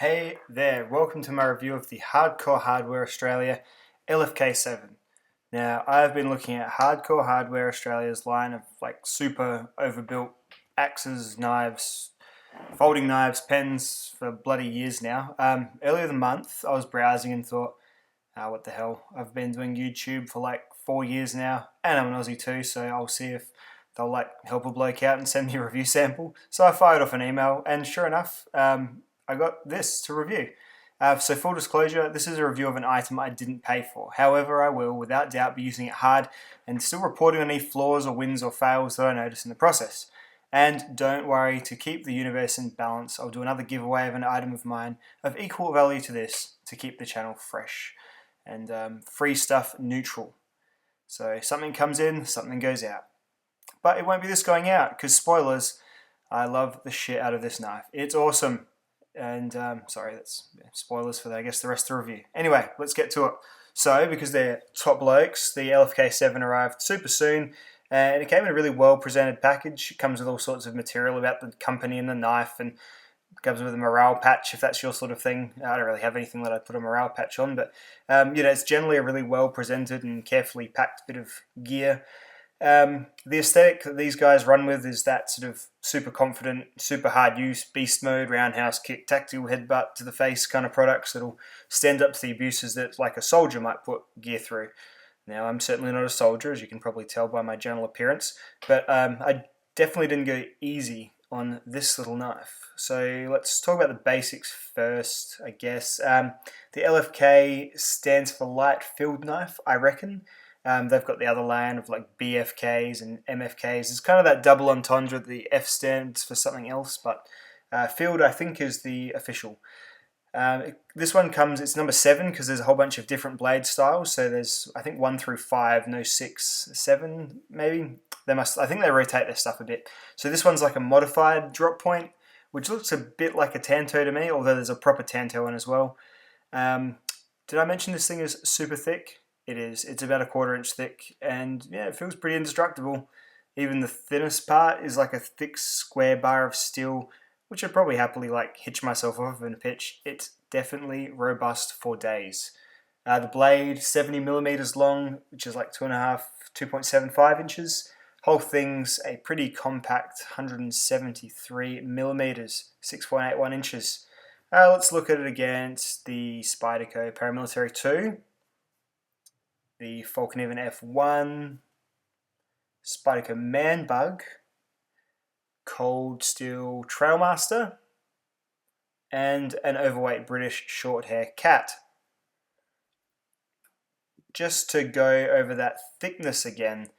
Hey there, welcome to my review of the Hardcore Hardware Australia LFK7. Now, I've been looking at Hardcore Hardware Australia's line of super overbuilt axes, knives, folding knives, pens for bloody years now. Earlier the month, I was browsing and thought, what the hell, I've been doing YouTube for 4 years now, and I'm an Aussie too, so I'll see if they'll help a bloke out and send me a review sample. So I fired off an email, and sure enough, I got this to review. So full disclosure, this is a review of an item I didn't pay for. However, I will, without doubt, be using it hard and still reporting on any flaws or wins or fails that I notice in the process. And don't worry, to keep the universe in balance, I'll do another giveaway of an item of mine of equal value to this to keep the channel fresh and free stuff neutral. So something comes in, something goes out. But it won't be this going out, because spoilers, I love the shit out of this knife. It's awesome. And sorry, that's spoilers for the rest of the review. Anyway, let's get to it. So, because they're top blokes, the LFK7 arrived super soon, and it came in a really well presented package. It comes with all sorts of material about the company and the knife, and it comes with a morale patch if that's your sort of thing. I don't really have anything that I'd put a morale patch on, but it's generally a really well presented and carefully packed bit of gear. The aesthetic that these guys run with is that sort of super confident, super hard use, beast mode, roundhouse kick, tactical headbutt to the face kind of products that'll stand up to the abuses that a soldier might put gear through. Now, I'm certainly not a soldier, as you can probably tell by my general appearance, but I definitely didn't go easy on this little knife. So let's talk about the basics first, I guess. The LFK stands for light field knife, I reckon. They've got the other line of BFKs and MFKs. It's kind of that double entendre. The F stands for something else, but field I think is the official. This one comes, it's number 7 because there's a whole bunch of different blade styles. So there's I think 1 through 5, no 6, 7 maybe. I think they rotate their stuff a bit. So this one's like a modified drop point, which looks a bit like a Tanto to me, although there's a proper Tanto one as well. Did I mention this thing is super thick? It is. It's about a 1/4 inch thick, and yeah, it feels pretty indestructible. Even the thinnest part is like a thick square bar of steel, which I'd probably happily hitch myself off of in a pitch. It's definitely robust for days. The blade, 70 millimeters long, which is 2.75 inches. Whole thing's a pretty compact 173 millimeters, 6.81 inches. Let's look at it against the Spyderco Paramilitary 2. The Falcon F1, Spyderco Man Bug, Cold Steel Trailmaster, and an overweight British short hair cat. Just to go over that thickness again,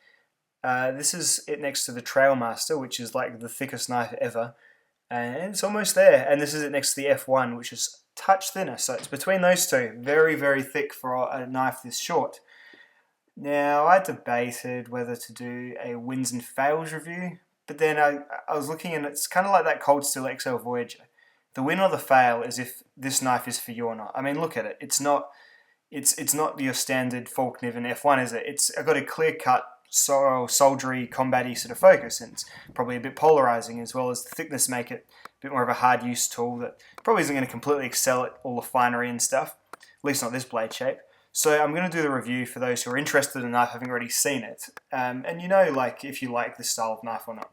this is it next to the Trailmaster, which is the thickest knife ever, and it's almost there. And this is it next to the F1, which is a touch thinner, so it's between those two. Very, very thick for a knife this short. Now, I debated whether to do a wins and fails review, but then I was looking, and it's kind of like that Cold Steel XL Voyager. The win or the fail is if this knife is for you or not. I mean, look at it. It's not your standard Falcon F1, is it? It's got a clear-cut, soldiery, combat-y sort of focus, and it's probably a bit polarizing, as well as the thickness make it a bit more of a hard-use tool that probably isn't going to completely excel at all the finery and stuff, at least not this blade shape. So I'm going to do the review for those who are interested in the knife having already seen it, and if you like this style of knife or not.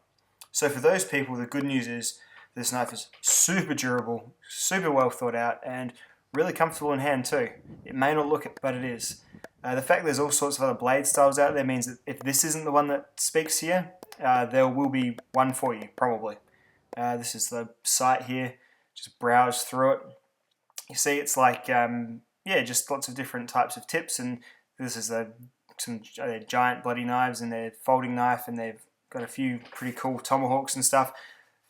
So for those people, the good news is this knife is super durable, super well thought out, and really comfortable in hand too. It may not look it, but it is. The fact there's all sorts of other blade styles out there means that if this isn't the one that speaks to you, there will be one for you, probably. This is the site here. Just browse through it. You see it's just lots of different types of tips, and this is some giant bloody knives and their folding knife, and they've got a few pretty cool tomahawks and stuff.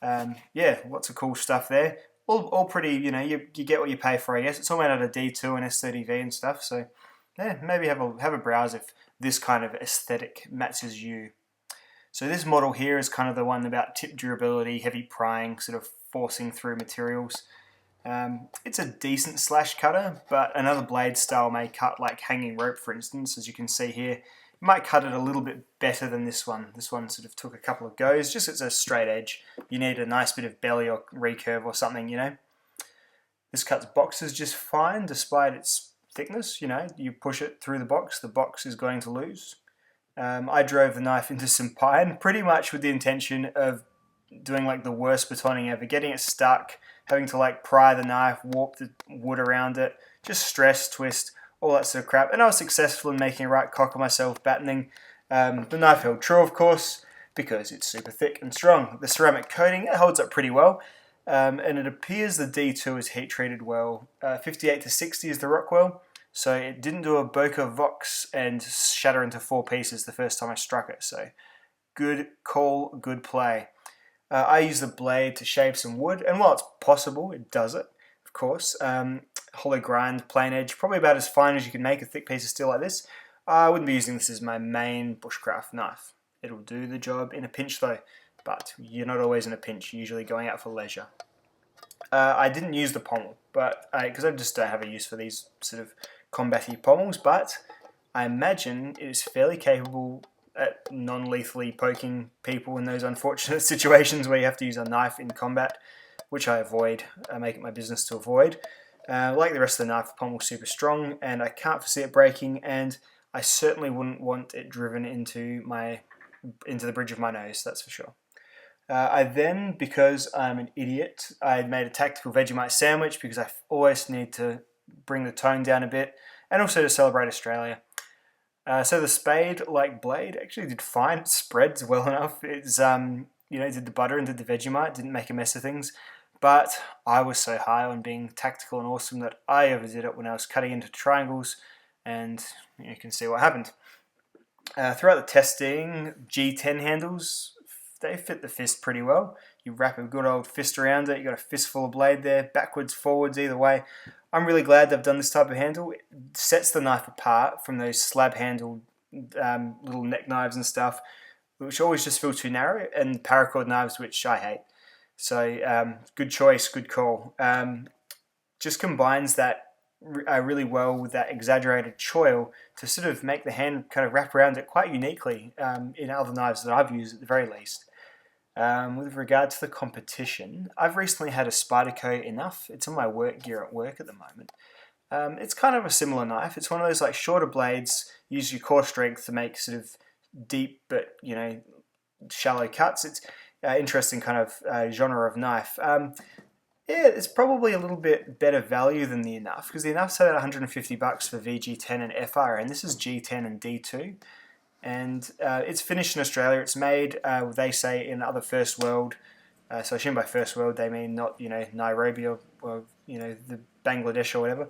Lots of cool stuff there. All pretty, you get what you pay for, I guess. It's all made out of D2 and S30V and stuff, so yeah, maybe have a browse if this kind of aesthetic matches you. So this model here is kind of the one about tip durability, heavy prying, sort of forcing through materials. It's a decent slash cutter, but another blade style may cut hanging rope, for instance, as you can see here. It might cut it a little bit better than this one. This one sort of took a couple of goes, just it's a straight edge. You need a nice bit of belly or recurve or something, This cuts boxes just fine despite its thickness. You know, you push it through the box is going to lose. I drove the knife into some pine pretty much with the intention of doing like the worst batoning ever, getting it stuck, having to like pry the knife, warp the wood around it, just stress, twist, all that sort of crap. And I was successful in making a right cock of myself, battening. The knife held true, of course, because it's super thick and strong. The ceramic coating, it holds up pretty well. And it appears the D2 is heat treated well. 58 to 60 is the Rockwell, so it didn't do a Boca Vox and shatter into 4 pieces the first time I struck it. So good call, good play. I use the blade to shave some wood, and while it's possible, it does it, of course. Hollow grind, plain edge, probably about as fine as you can make a thick piece of steel like this. I wouldn't be using this as my main bushcraft knife. It'll do the job in a pinch though. But you're not always in a pinch, you're usually going out for leisure. I didn't use the pommel, but because I just don't have a use for these sort of combat-y pommels, but I imagine it is fairly capable at non-lethally poking people in those unfortunate situations where you have to use a knife in combat, which I avoid. I make it my business to avoid. Like the rest of the knife, the pommel's super strong, and I can't foresee it breaking, and I certainly wouldn't want it driven into the bridge of my nose, that's for sure. I then, because I'm an idiot, I had made a tactical Vegemite sandwich because I always need to bring the tone down a bit, and also to celebrate Australia. So the spade-like blade actually did fine. It spreads well enough. It's did the butter and did the Vegemite, didn't make a mess of things. But I was so high on being tactical and awesome that I overdid it when I was cutting into triangles, and you can see what happened. Throughout the testing, G10 handles, they fit the fist pretty well. You wrap a good old fist around it, you got a fistful of blade there, backwards, forwards, either way. I'm really glad they've done this type of handle. It sets the knife apart from those slab-handled little neck knives and stuff, which always just feel too narrow, and paracord knives, which I hate. So good choice, good call. Just combines that really well with that exaggerated choil to sort of make the hand kind of wrap around it quite uniquely in other knives that I've used at the very least. With regard to the competition, I've recently had a Spyderco Enough. It's on my work gear at work at the moment. It's kind of a similar knife. It's one of those like shorter blades. Use your core strength to make sort of deep but shallow cuts. It's interesting kind of genre of knife. Yeah, it's probably a little bit better value than the Enough, because the Enough's at $150 for VG10 and FR, and this is G10 and D2. And it's finished in Australia. It's made, they say, in other first world. So I assume by first world they mean not, Nairobi or the Bangladesh or whatever.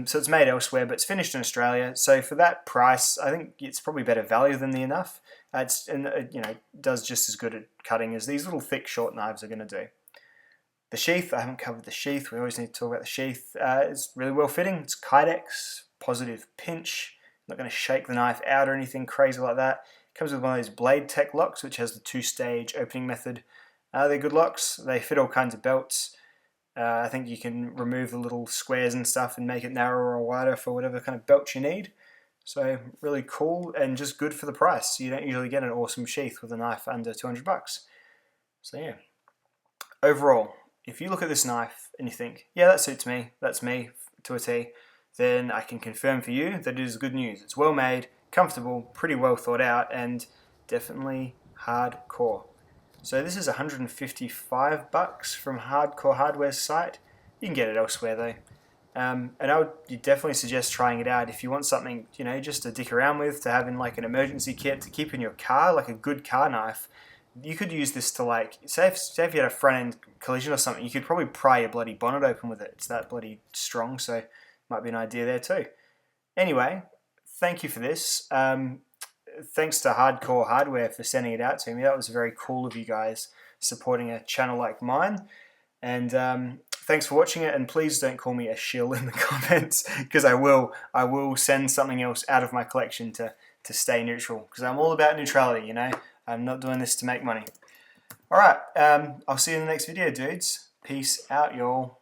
So it's made elsewhere, but it's finished in Australia. So for that price, I think it's probably better value than the Enough. Does just as good at cutting as these little thick, short knives are going to do. The Sheath, I haven't covered the Sheath. We always need to talk about the Sheath. It's really well fitting. It's Kydex, positive pinch. Not going to shake the knife out or anything crazy like that. It comes with one of those Blade Tech locks, which has the 2-stage opening method. They're good locks. They fit all kinds of belts. I think you can remove the little squares and stuff and make it narrower or wider for whatever kind of belt you need. So really cool and just good for the price. You don't usually get an awesome sheath with a knife under $200. So yeah. Overall, if you look at this knife and you think, yeah, that suits me, that's me to a T, then I can confirm for you that it is good news. It's well made, comfortable, pretty well thought out, and definitely hardcore. So this is $155 from Hardcore Hardware's site. You can get it elsewhere though. And I would definitely suggest trying it out if you want something, just to dick around with, to have in like an emergency kit to keep in your car, like a good car knife. You could use this to say if you had a front end collision or something, you could probably pry your bloody bonnet open with it. It's that bloody strong, so might be an idea there too. Anyway, thank you for this. Thanks to Hardcore Hardware for sending it out to me. That was very cool of you guys supporting a channel like mine. And thanks for watching it. And please don't call me a shill in the comments, because I will send something else out of my collection to stay neutral, because I'm all about neutrality. I'm not doing this to make money. All right, I'll see you in the next video, dudes. Peace out, y'all.